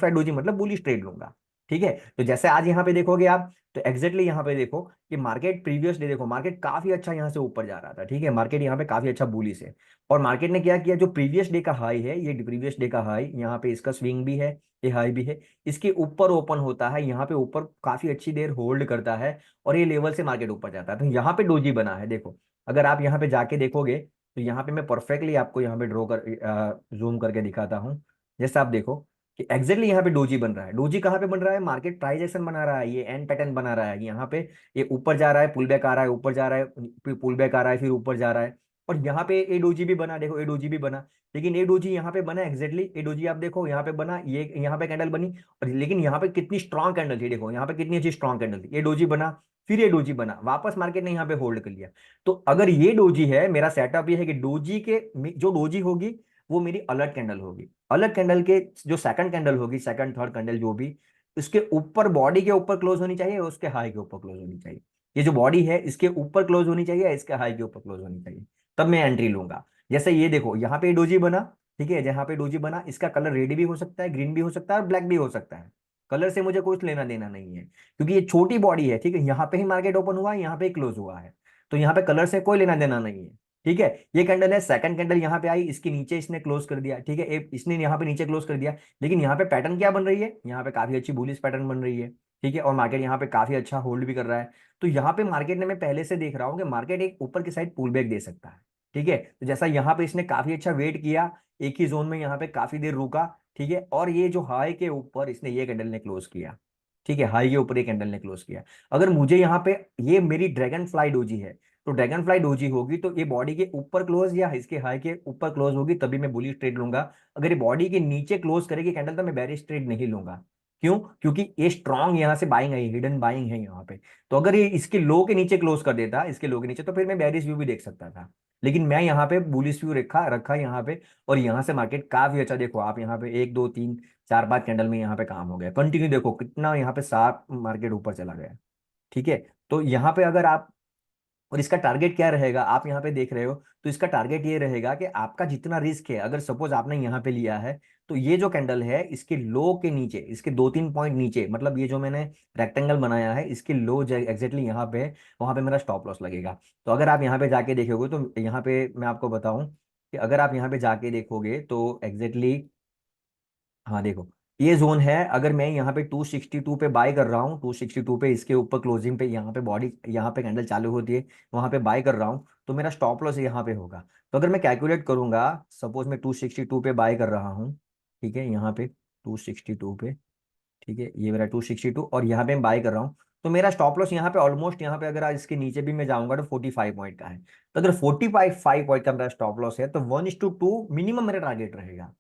डोजी मतलब बुलिश ट्रेड लूंगा। ठीक है, तो जैसे आज यहाँ पे देखोगे आप, तो एग्जैक्टली यहाँ पे देखो कि मार्केट प्रीवियस डे देखो, मार्केट काफी अच्छा यहाँ से ऊपर जा रहा था। ठीक है, मार्केट यहाँ पे काफी अच्छा बुलिश है, और मार्केट ने क्या किया, जो प्रीवियस डे का हाई है, ये प्रीवियस डे का हाई, यहाँ पे इसका स्विंग भी है, ये हाई भी है, इसके ऊपर ओपन होता है, यहाँ पे ऊपर काफी अच्छी देर होल्ड करता है, और ये लेवल से मार्केट ऊपर जाता है, तो यहाँ पे डोजी बना है। देखो अगर आप यहाँ पे जाके देखोगे तो यहाँ पे मैं परफेक्टली आपको यहाँ पे ड्रॉ कर जूम करके दिखाता हूँ। जैसे आप देखो कि एग्जैक्टली यहाँ पे डोजी बन रहा है। डोजी कहाँ पे बन रहा है, मार्केट प्राइस एक्शन बना रहा है, ये एन पैटर्न बना रहा है यहाँ पे, ये ऊपर जा रहा है, पुल बैक आ रहा है, ऊपर जा रहा है, फिर पुल बैक आ रहा है, फिर ऊपर जा रहा है, और यहाँ पे ए डोजी भी बना, देखो ए डोजी भी बना, लेकिन ए डोजी यहाँ पे बना एग्जैक्टली, ए डोजी आप देखो यहाँ पे बना, ये यहाँ पे कैंडल बनी, और लेकिन यहाँ पे कितनी स्ट्रॉन्ग कैंडल थी, देखो यहाँ पे कितनी अच्छी स्ट्रॉन्ग कैंडल थी, ये डोजी बना, फिर ये डोजी बना, वापस मार्केट ने यहाँ पे होल्ड कर लिया। तो अगर ये डोजी है, मेरा सेटअप ये है कि डोजी के जो डोजी होगी वो मेरी अलर्ट कैंडल होगी। अलर्ट कैंडल के जो सेकंड कैंडल होगी, सेकंड थर्ड कैंडल जो भी, इसके ऊपर बॉडी के ऊपर क्लोज होनी चाहिए, उसके हाई के ऊपर क्लोज होनी चाहिए। ये जो बॉडी है इसके ऊपर क्लोज होनी चाहिए, इसके हाई के ऊपर क्लोज होनी चाहिए, तब मैं एंट्री लूंगा। जैसे ये देखो यहाँ पे डोजी बना, ठीक है, जहां पे डोजी बना इसका कलर रेड भी हो सकता है, ग्रीन भी हो सकता है और ब्लैक भी हो सकता है। कलर से मुझे कुछ लेना देना नहीं है, क्योंकि ये छोटी बॉडी है, ठीक है, यहाँ पे ही मार्केट ओपन हुआ है, यहाँ पे क्लोज हुआ है, तो यहाँ पे कलर से कोई लेना देना नहीं है। ठीक है, ये कैंडल है, सेकंड कैंडल यहाँ पे आई, इसके नीचे इसने क्लोज कर दिया, ठीक है, इसने यहाँ पे नीचे क्लोज कर दिया, लेकिन यहाँ पे पैटर्न क्या बन रही है, यहाँ पे काफी अच्छी बुलिश पैटर्न बन रही है। ठीक है, और मार्केट यहाँ पे काफी अच्छा होल्ड भी कर रहा है। तो यहाँ पे मार्केट ने, मैं पहले से देख रहा हूँ कि मार्केट एक ऊपर की साइड पुल बैक दे सकता है। ठीक है, तो जैसा यहाँ पे इसने काफी अच्छा वेट किया, एक ही जोन में यहाँ पे काफी देर रुका, ठीक है, और ये जो हाई के ऊपर इसने ये कैंडल ने क्लोज किया, ठीक है, हाई के ऊपर ये कैंडल ने क्लोज किया। अगर मुझे यहाँ पे, ये मेरी ड्रैगन फ्लाई डोजी है, तो ड्रैगन फ्लाई डोजी होगी तो ये बॉडी के ऊपर क्लोज या इसके हाई के ऊपर क्लोज होगी, तभी मैं बुलिश ट्रेड लूंगा। अगर ये बॉडी के नीचे क्लोज करेगी कैंडल तो मैं बेरिश ट्रेड नहीं लूंगा। क्यों? क्योंकि ये स्ट्रांग यहाँ से बाइंग है, हिडन बाइंग है यहाँ पे। तो अगर ये इसके लो के नीचे क्लोज कर देता, इसके लो के नीचे, तो फिर मैं बेरिश व्यू भी देख सकता था। लेकिन मैं यहाँ पे बुलिश व्यू रखा रखा यहाँ पे, और यहाँ से मार्केट काफी अच्छा, देखो आप यहाँ पे एक दो तीन चार पांच कैंडल में यहाँ पे काम हो गया कंटिन्यू, देखो कितना यहाँ पे साफ मार्केट ऊपर चला गया। ठीक है, तो यहाँ पे अगर आप, और इसका टारगेट क्या रहेगा, आप यहाँ पे देख रहे हो, तो इसका टारगेट ये रहेगा कि आपका जितना रिस्क है, अगर सपोज आपने यहाँ पे लिया है, तो ये जो कैंडल है इसके लो के नीचे, इसके दो तीन पॉइंट नीचे, मतलब ये जो मैंने रेक्टेंगल बनाया है इसके लो एग्जैक्टली यहाँ पे है, वहां पे मेरा स्टॉप लॉस लगेगा। तो अगर आप यहाँ पे जाके देखोगे, तो यहाँ पे मैं आपको बताऊं कि अगर आप यहाँ पे जाके देखोगे तो एग्जैक्टली, हाँ देखो, ये जोन है, अगर मैं यहाँ पे 262 पे बाय कर रहा हूँ, 262 पे इसके ऊपर क्लोजिंग पे, यहाँ पे बॉडी, यहाँ पे कैंडल चालू होती है, वहां पे बाय कर रहा हूँ, तो मेरा स्टॉप लॉस यहाँ पे होगा। तो अगर मैं कैलकुलेट करूंगा, सपोज मैं 262 पे बाय कर रहा हूँ, ठीक है, यहाँ पे 262 पे, ठीक है, ये मेरा 262 और यहाँ पे मैं बाय कर रहा हूँ, तो मेरा स्टॉप लॉस यहाँ पे ऑलमोस्ट, यहाँ पे अगर आज इसके नीचे भी मैं जाऊंगा तो 45 पॉइंट का है। तो अगर 45 पॉइंट का मेरा स्टॉप लॉस है, तो 1:2 मिनिमम मेरा टारगेट रहेगा।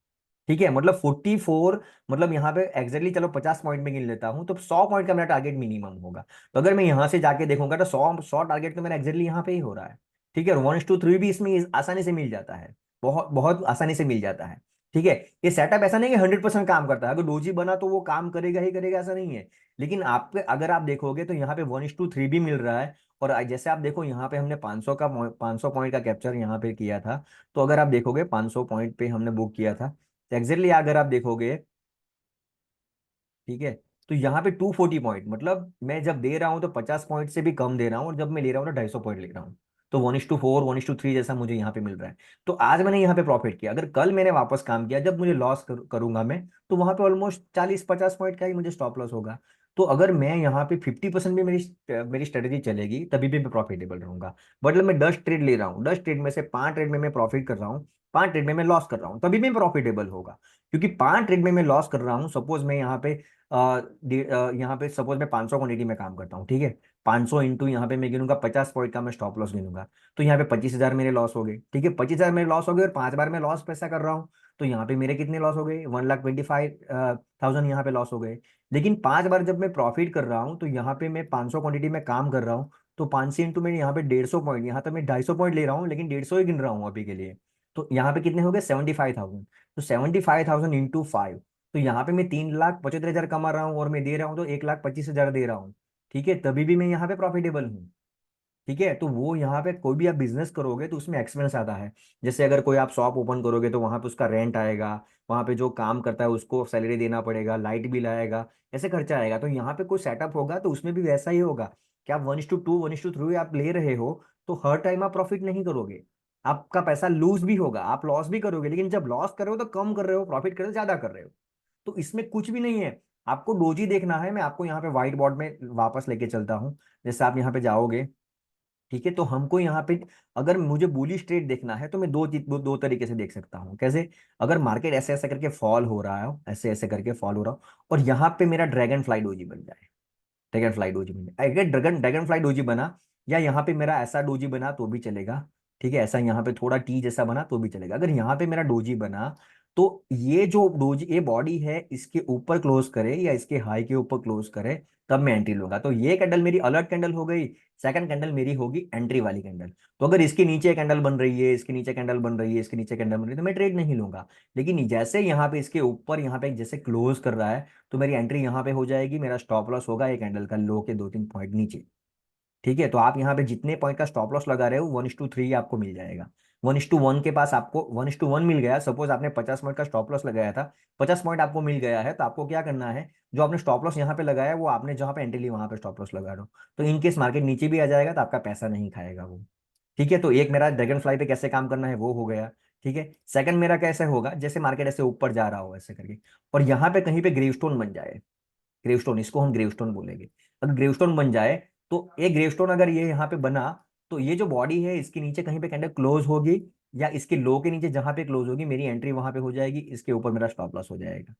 ठीक है, मतलब 44, मतलब यहाँ पे एग्जैक्टली, चलो 50 पॉइंट में गिन लेता हूँ, तो 100 पॉइंट का मेरा टारगेट मिनिमम होगा। तो अगर मैं यहाँ से जाके देखूंगा तो 100 टारगेट तो मेरा एग्जैक्टली यहाँ पे ही हो रहा है। ठीक है, और 1:3 भी इसमें आसानी से मिल जाता है, बहुत बहुत आसानी से मिल जाता है। ठीक है, ये सेटअप ऐसा नहीं कि 100% काम करता है, अगर डोजी बना तो वो काम करेगा ही करेगा, ऐसा नहीं है। लेकिन आपके, अगर आप देखोगे तो यहाँ पे 1:3 भी मिल रहा है। और जैसे आप देखो यहाँ पे हमने 500 पॉइंट का कैप्चर यहाँ पे किया था। तो अगर आप देखोगे 500 पॉइंट पे हमने बुक किया था, एग्जैक्टली अगर आप देखोगे, ठीक है, तो यहाँ पे 240 पॉइंट, मतलब मैं जब दे रहा हूँ तो 50 पॉइंट से भी कम दे रहा हूँ, और जब मैं ले रहा हूँ तो 250 पॉइंट ले रहा हूँ। तो 1:4 1:3 जैसा मुझे यहाँ पे मिल रहा है। तो आज मैंने यहाँ पे प्रॉफिट किया, अगर कल मैंने वापस काम किया, जब मुझे लॉस करूंगा मैं, तो वहां पे ऑलमोस्ट 40-50 पॉइंट का ही मुझे स्टॉप लॉस होगा। तो अगर मैं यहाँ पे 50% भी मेरी मेरी स्ट्रेटेजी चलेगी, तभी भी मैं प्रॉफिटेबल रहूंगा। मतलब मैं 10 ट्रेड ले रहा हूँ, 10 ट्रेड में से 5 ट्रेड में मैं प्रॉफिट कर रहा हूँ, 5 ट्रेड में मैं लॉस कर रहा हूँ, तभी भी प्रॉफिटेबल होगा। क्योंकि 5 ट्रेड में मैं लॉस कर रहा हूँ, सपोज मैं यहाँ पे यहाँ पे सपोज मैं 500 क्वांटिटी में काम करता हूँ, ठीक है, 500 इंटू यहाँ पे मैं गिनूंगा 50 पॉइंट का मैं स्टॉप लॉस गिनूंगा, तो यहाँ पे 25,000 मेरे लॉस हो गए। ठीक है, 25,000 मेरे लॉस हो गए, और 5 बार मैं लॉस पैसा कर रहा हूँ, तो यहाँ पे मेरे कितने लॉस हो गए, 1,25,000 यहाँ पे लॉस हो गए। लेकिन 5 बार जब मैं प्रॉफिट कर रहा हूँ, तो यहाँ पे मैं 500 क्वांटिटी में काम कर रहा हूँ, तो 500 इंटू में यहाँ पे 150 पॉइंट, यहाँ तक मैं 250 पॉइंट ले रहा हूँ, लेकिन 150 ही गिन रहा हूँ अभी के लिए। तो यहाँ पे कितने हो गए, 75,000। तो 75,000 इंटू 5, तो यहाँ पे मैं 3,75,000 कमा रहा हूँ, और मैं दे रहा हूँ तो 1,25,000 दे रहा हूँ। ठीक है, तभी भी मैं यहाँ पे प्रॉफिटेबल हूँ। ठीक है, तो वो यहाँ पे कोई भी आप बिजनेस करोगे तो उसमें एक्सपेंस आता है। जैसे अगर कोई आप शॉप ओपन करोगे तो वहां पे उसका रेंट आएगा, वहां पे जो काम करता है उसको सैलरी देना पड़ेगा, लाइट बिल आएगा, ऐसे खर्चा आएगा। तो यहाँ पे कोई सेटअप होगा तो उसमें भी वैसा ही होगा कि आप 1:2 1:3 आप ले रहे हो, तो हर टाइम आप प्रॉफिट नहीं करोगे, आपका पैसा लूज भी होगा, आप लॉस भी करोगे, लेकिन जब लॉस कर रहे हो तो कम कर रहे हो, प्रॉफिट कर रहे हो ज्यादा कर रहे हो। तो इसमें कुछ भी नहीं है, आपको डोजी देखना है। मैं आपको यहाँ पे व्हाइट बोर्ड में वापस लेके चलता हूँ। जैसे आप यहाँ पे जाओगे, ठीक है, तो हमको यहाँ पे, अगर मुझे बुलिश ट्रेड देखना है तो मैं दो तरीके से देख सकता हूँ। कैसे? अगर मार्केट ऐसे ऐसे करके फॉल हो रहा है, ऐसे ऐसे करके फॉल हो रहा हो, और यहाँ पे मेरा ड्रैगन फ्लाई डोजी बन जाए, ड्रैगन फ्लाई डोजी बन जाए, अगर ड्रैगन ड्रैगन फ्लाई डोजी बना, या यहाँ पे मेरा ऐसा डोजी बना तो भी चलेगा। ठीक है, ऐसा यहाँ पे थोड़ा टी जैसा बना तो भी चलेगा। अगर यहाँ पे मेरा डोजी बना, तो ये जो डोजी ये बॉडी है इसके ऊपर क्लोज करे या इसके हाई के ऊपर क्लोज करे, तब मैं एंट्री लूंगा। तो ये कैंडल मेरी अलर्ट कैंडल हो गई। सेकंड कैंडल मेरी होगी एंट्री वाली कैंडल। तो अगर इसके नीचे कैंडल बन रही है, इसके नीचे कैंडल बन रही है, इसके नीचे कैंडल बन रही है, तो मैं ट्रेड नहीं लूंगा। लेकिन जैसे यहाँ पे इसके ऊपर यहाँ पे जैसे क्लोज कर रहा है, तो मेरी एंट्री यहाँ पे हो जाएगी। मेरा स्टॉप लॉस होगा एक कैंडल का लो के 2-3 पॉइंट नीचे। ठीक है, तो आप यहाँ पे जितने पॉइंट का स्टॉप लॉस लगा रहे हो 1:3 आपको मिल जाएगा। 1:1 के पास आपको 1:1 मिल गया। सपोज आपने 50 पॉइंट का स्टॉप लॉस लगाया था, 50 पॉइंट आपको मिल गया है, तो आपको क्या करना है, जो आपने स्टॉप लॉस यहाँ पे लगाया है वो आपने जहाँ पे एंट्री ली वहां पे स्टॉप लॉस लगा दो। तो इनकेस मार्केट नीचे भी आ जाएगा तो आपका पैसा नहीं खाएगा वो। ठीक है, तो एक मेरा ड्रैगन फ्लाई पे कैसे काम करना है वो हो गया। ठीक है, सेकंड मेरा कैसे होगा, जैसे मार्केट ऐसे ऊपर जा रहा हो ऐसे करके, और यहाँ पे कहीं पे ग्रेवस्टोन बन जाए। ग्रेवस्टोन, इसको हम ग्रेवस्टोन बोलेंगे। अगर ग्रेवस्टोन बन जाए, तो एक ग्रेवस्टोन अगर ये यहाँ पे बना, तो ये जो बॉडी है इसके नीचे कहीं पे कैंडल क्लोज होगी, या इसके लो के नीचे जहां पे क्लोज होगी मेरी एंट्री वहां पे हो जाएगी, इसके ऊपर मेरा स्टॉप लॉस हो जाएगा।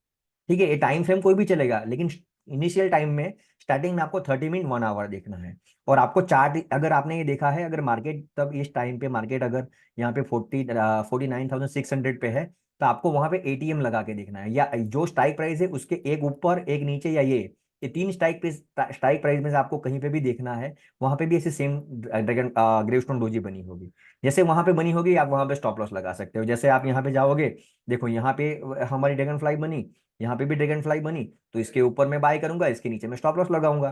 ठीक है, ये टाइम फ्रेम कोई भी चलेगा, लेकिन इनिशियल टाइम में स्टार्टिंग में आपको 30 मिनट 1 आवर देखना है। और आपको चार्ट अगर आपने ये देखा है, अगर मार्केट तब इस टाइम पे मार्केट अगर यहाँ पे 49,600 पे है, तो आपको वहां पे एटीएम लगा के देखना है, या जो स्ट्राइक प्राइस है उसके एक ऊपर एक नीचे, या ये तीन स्ट्राइक प्राइस में से आपको कहीं पे भी देखना है। वहां पे भी ऐसे सेम ड्रैगन ग्रेवस्टोन डोजी बनी होगी। जैसे वहां पे बनी होगी आप वहां पे स्टॉप लॉस लगा सकते हो। जैसे आप यहाँ पे जाओगे, देखो यहाँ पे हमारी ड्रैगन फ्लाई बनी, यहाँ पे भी ड्रैगन फ्लाई बनी, तो इसके ऊपर मैं बाय करूंगा, इसके नीचे मैं स्टॉप लॉस लगाऊंगा।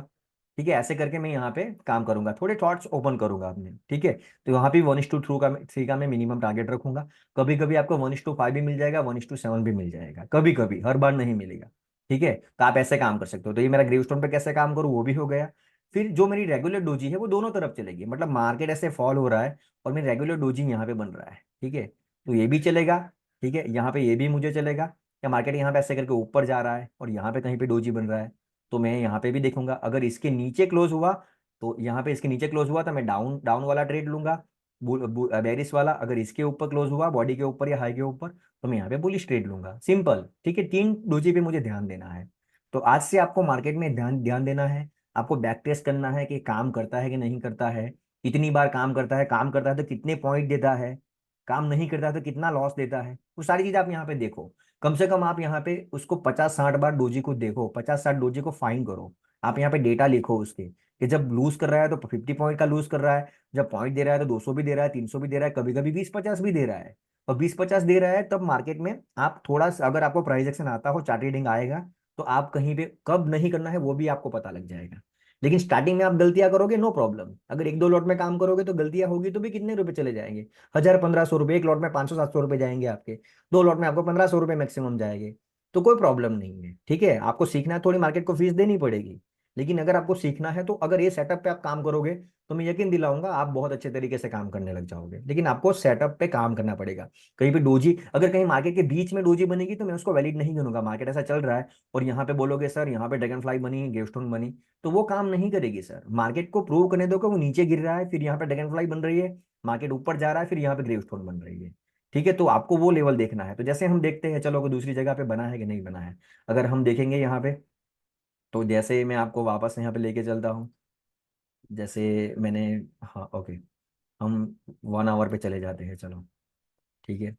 ठीक है, ऐसे करके मैं यहाँ पे काम करूंगा, थोड़े थॉट्स ओपन करूंगा अपने। ठीक है, तो यहाँ पे 1:3 का मैं मिनिमम टारगेट रखूंगा। कभी कभी आपको 1:5 भी मिल जाएगा, 1:7 भी मिल जाएगा, कभी कभी, हर बार नहीं मिलेगा। ठीक है, तो आप ऐसे काम कर सकते हो। तो ये मेरा ग्रीवस्टोन पे कैसे काम करूँ वो भी हो गया। फिर जो मेरी रेगुलर डोजी है वो दोनों तरफ चलेगी, मतलब मार्केट ऐसे फॉल हो रहा है और मेरी रेगुलर डोजी यहाँ पे बन रहा है। ठीक है, तो ये भी चलेगा। ठीक है, यहाँ पे ये भी मुझे चलेगा। या मार्केट यहाँ पे ऐसे करके ऊपर जा रहा है और यहाँ पे कहीं पे डोजी बन रहा है, तो मैं यहाँ पे भी देखूंगा। अगर इसके नीचे क्लोज हुआ, तो यहाँ पे इसके नीचे क्लोज हुआ तो मैं डाउन डाउन वाला ट्रेड लूंगा, बेरिस वाला। अगर इसके ऊपर क्लोज हुआ, बॉडी के ऊपर या हाई के ऊपर, तो मैं यहाँ पे बुलिश ट्रेड लूंगा। सिंपल। ठीक है, तीन डोजी पे मुझे ध्यान देना है। तो आज से आपको मार्केट में ध्यान ध्यान देना है। आपको बैक टेस्ट करना है कि काम करता है कि नहीं करता है, कितनी बार काम करता है, काम करता है तो कितने पॉइंट देता है, काम नहीं करता है तो कितना लॉस देता है। वो सारी चीज आप यहाँ पे देखो। कम से कम आप यहाँ पे उसको 50-60 बार डोजी को देखो, 50-60 डोजी को फाइन करो। आप यहाँ पे डेटा लिखो उसके, कि जब लूज कर रहा है तो 50 पॉइंट का लूज कर रहा है, जब पॉइंट दे रहा है तो 200 भी दे रहा है, 300 भी दे रहा है, कभी कभी 20-50 भी दे रहा है। और 20-50 दे रहा है तब मार्केट में आप थोड़ा सा, अगर आपको प्राइस एक्शन आता हो, चार्ट रीडिंग आएगा, तो आप कहीं पे कब नहीं करना है वो भी आपको पता लग जाएगा। लेकिन स्टार्टिंग में आप गलतियां करोगे, नो प्रॉब्लम। अगर एक दो लॉट में काम करोगे तो गलतियां होगी, तो भी कितने रुपए चले जाएंगे, 1000-1500 रुपए। एक लॉट में 500-700 रुपए जाएंगे आपके, दो लॉट में आपको 1500 रुपए मैक्सिमम जाएंगे। तो कोई प्रॉब्लम नहीं है। ठीक है, आपको सीखना है, थोड़ी मार्केट को फीस देनी पड़ेगी, लेकिन अगर आपको सीखना है तो अगर ये सेटअप पे आप काम करोगे, तो मैं यकीन दिलाऊंगा आप बहुत अच्छे तरीके से काम करने लग जाओगे। लेकिन आपको सेटअप पे काम करना पड़ेगा। कहीं पे डोजी, अगर कहीं मार्केट के बीच में डोजी बनेगी तो मैं उसको वैलिड नहीं गिनूंगा। मार्केट ऐसा चल रहा है और यहाँ पे बोलोगे सर यहाँ पे ड्रैगन फ्लाई बनी, गेवस्टोन बनी, तो वो काम नहीं करेगी सर। मार्केट को प्रूव करने दो कि वो नीचे गिर रहा है, फिर यहाँ पे ड्रैगन फ्लाई बन रही है, मार्केट ऊपर जा रहा है, फिर यहाँ पे ग्रेवस्टोन बन रही है। ठीक है, तो आपको वो लेवल देखना है। तो जैसे हम देखते हैं, चलो, कि दूसरी जगह पे बना है कि नहीं बना है। अगर हम देखेंगे यहाँ पे, तो जैसे मैं आपको वापस यहाँ पे लेके चलता हूँ। जैसे मैंने, हाँ ओके, हम 1 आवर पे चले जाते हैं, चलो। ठीक है,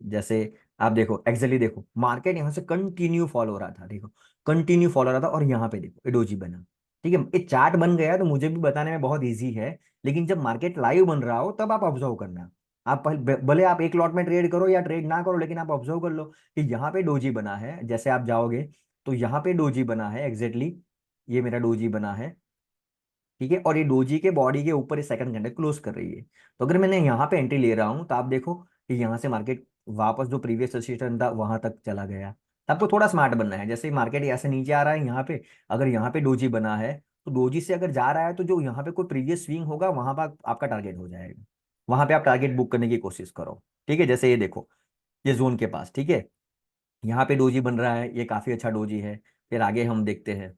जैसे आप देखो, एक्जेक्टली देखो, मार्केट यहाँ से कंटिन्यू फॉलो हो रहा था, देखो, कंटिन्यू फॉलो हो रहा था, और यहाँ पे देखो एडोजी बना। ठीक है, ये चार्ट बन गया तो मुझे भी बताने में बहुत इजी है। लेकिन जब मार्केट लाइव बन रहा हो तब आप ऑब्जर्व करना। आप भले आप एक लॉट में ट्रेड करो या ट्रेड ना करो, लेकिन आप ऑब्जर्व कर लो कि यहाँ पे डोजी बना है। जैसे आप जाओगे तो यहाँ पे डोजी बना है एग्जैक्टली, ये मेरा डोजी बना है। ठीक है, और ये डोजी के बॉडी के ऊपर ये सेकंड कैंडल क्लोज कर रही है। तो अगर मैंने यहाँ पे एंट्री ले रहा हूँ, तो आप देखो कि यहाँ से मार्केट वापस जो प्रीवियस रेजिस्टेंस था वहां तक चला गया। तो आपको थोड़ा स्मार्ट बनना है। जैसे मार्केट ऐसे नीचे आ रहा है यहाँ पे, अगर यहाँ पे डोजी बना है, तो डोजी से अगर जा रहा है तो जो यहाँ पे कोई प्रीवियस स्विंग होगा वहां पर आपका टारगेट हो जाएगा। वहां पे आप टारगेट बुक करने की कोशिश करो। ठीक है, जैसे ये देखो, ये जोन के पास, ठीक है, यहाँ पे डोजी बन रहा है, ये काफी अच्छा डोजी है। फिर आगे हम देखते हैं,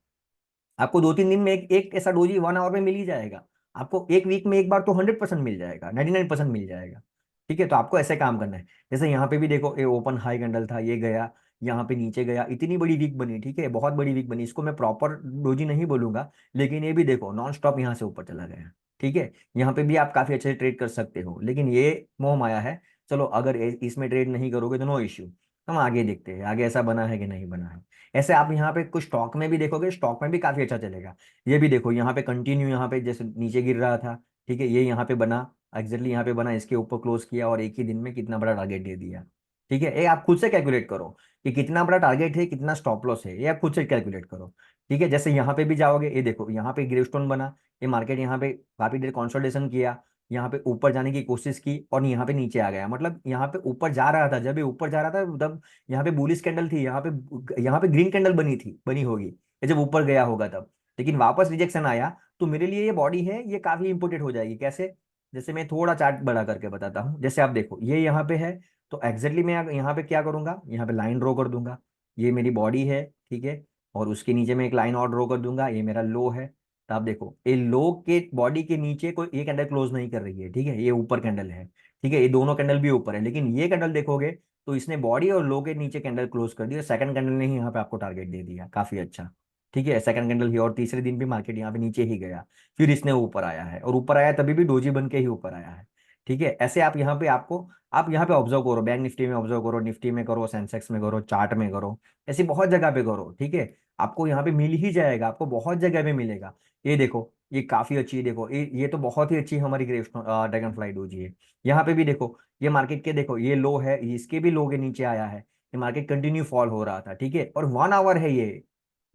आपको 2-3 दिन में एक ऐसा डोजी 1 आवर में मिल ही जाएगा। आपको एक वीक में एक बार तो 100% मिल जाएगा, 99% मिल जाएगा। ठीक है, तो आपको ऐसे काम करना है। जैसे यहाँ पे भी देखो, ये ओपन हाई कैंडल था, ये गया, यहाँ पे नीचे गया, इतनी बड़ी वीक बनी। ठीक है, बहुत बड़ी वीक बनी, इसको मैं प्रॉपर डोजी नहीं बोलूंगा, लेकिन ये भी देखो नॉन स्टॉप यहाँ से ऊपर चला गया। ठीक है, यहाँ पे भी आप काफी अच्छे से ट्रेड कर सकते हो, लेकिन ये मोह माया है। चलो अगर इसमें ट्रेड नहीं करोगे तो नो इश्यू, हम आगे देखते हैं आगे ऐसा बना है कि नहीं बना है। ऐसे आप यहाँ पे कुछ स्टॉक में भी देखोगे, स्टॉक में भी काफी अच्छा चलेगा। ये भी देखो यहाँ पे कंटिन्यू, यहाँ पे जैसे नीचे गिर रहा था, ठीक है, ये यहाँ पे बना, एग्जैक्टली यहाँ पे बना, इसके ऊपर क्लोज किया और एक ही दिन में कितना बड़ा टारगेट दे दिया। ठीक है, ये आप खुद से कैलकुलेट करो कि कितना बड़ा टारगेट है, कितना स्टॉप लॉस है, ये आप खुद से कैलकुलेट करो। ठीक है, जैसे यहाँ पे भी जाओगे, ये देखो यहाँ पे ग्रेवस्टोन बना, ये मार्केट यहाँ पे काफी देर कंसोलिडेशन किया, यहाँ पे ऊपर जाने की कोशिश की और यहाँ पे नीचे आ गया, मतलब यहाँ पे ऊपर जा रहा था, जब ये ऊपर जा रहा था तब यहाँ पे बुलिश कैंडल थी, यहाँ पे ग्रीन कैंडल बनी होगी, ये जब ऊपर गया होगा तब, लेकिन वापस रिजेक्शन आया। तो मेरे लिए ये बॉडी है, ये काफी इंपोर्टेंट हो जाएगी। कैसे? जैसे मैं थोड़ा चार्ट बड़ा करके बताता हूँ। जैसे आप देखो ये यहाँ पे है, तो एग्जैक्टली मैं यहाँ पे क्या करूंगा, यहाँ पे लाइन ड्रॉ कर दूंगा, ये मेरी बॉडी है, ठीक है, और उसके नीचे में एक लाइन और ड्रॉ कर दूंगा, ये मेरा लो है। तो आप देखो ये लो के बॉडी के नीचे कोई ये कैंडल क्लोज नहीं कर रही है, ठीक है, ये ऊपर कैंडल है, ठीक है, ये दोनों कैंडल भी ऊपर है, लेकिन ये कैंडल देखोगे तो इसने बॉडी और लो के नीचे कैंडल क्लोज कर दिया, सेकंड कैंडल ने ही यहाँ पे आपको टारगेट दे दिया, काफी अच्छा। ठीक है, सेकंड कैंडल ही, और तीसरे दिन भी मार्केट यहाँ पे नीचे ही गया, फिर इसने ऊपर आया है, और ऊपर आया तभी भी डोजी बन के ही ऊपर आया है। ठीक है, ऐसे आप यहाँ पे आप यहाँ पे ऑब्जर्व करो, बैंक निफ्टी में ऑब्जर्व करो, निफ्टी में करो, सेंसेक्स में करो, चार्ट में करो, ऐसी बहुत जगह पे करो। ठीक है, आपको यहाँ पे मिल ही जाएगा, आपको बहुत जगह पे मिलेगा। ये देखो ये काफी अच्छी, देखो ये तो बहुत ही अच्छी हमारी ग्रेव ड्रैगन फ्लाई डोजी है। यहाँ पे भी देखो, ये मार्केट के देखो ये लो है, इसके भी लो के नीचे आया है, ये मार्केट कंटिन्यू फॉल हो रहा था। ठीक है, और 1 आवर है ये,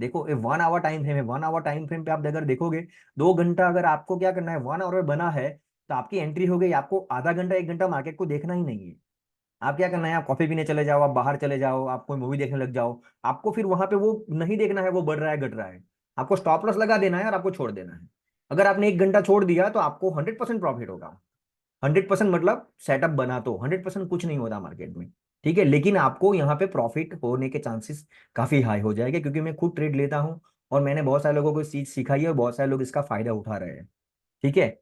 देखो ये 1 आवर टाइम फ्रेम है, 1 आवर टाइम फ्रेम पे आप अगर देखोगे, 2 घंटा अगर आपको क्या करना है, 1 आवर में बना है, तो आपकी एंट्री हो गई, आपको आधा घंटा 1 घंटा मार्केट को देखना ही नहीं है। आप क्या करना है, आप कॉफी पीने चले जाओ, आप बाहर चले जाओ, आप कोई मूवी देखने लग जाओ, आपको फिर वहां पे वो नहीं देखना है वो बढ़ रहा है घट रहा है, आपको स्टॉप लॉस लगा देना है और आपको छोड़ देना है। अगर आपने 1 घंटा छोड़ दिया तो आपको 100% प्रॉफिट होगा। 100% मतलब सेटअप बना तो 100% कुछ नहीं होता मार्केट में। ठीक है, लेकिन आपको यहाँ पे प्रॉफिट होने के चांसेस काफी हाई हो जाएंगे, क्योंकि मैं खुद ट्रेड लेता हूँ और मैंने बहुत सारे लोगों को इस चीज सिखाई है और बहुत सारे लोग इसका फायदा उठा रहे हैं। ठीक है,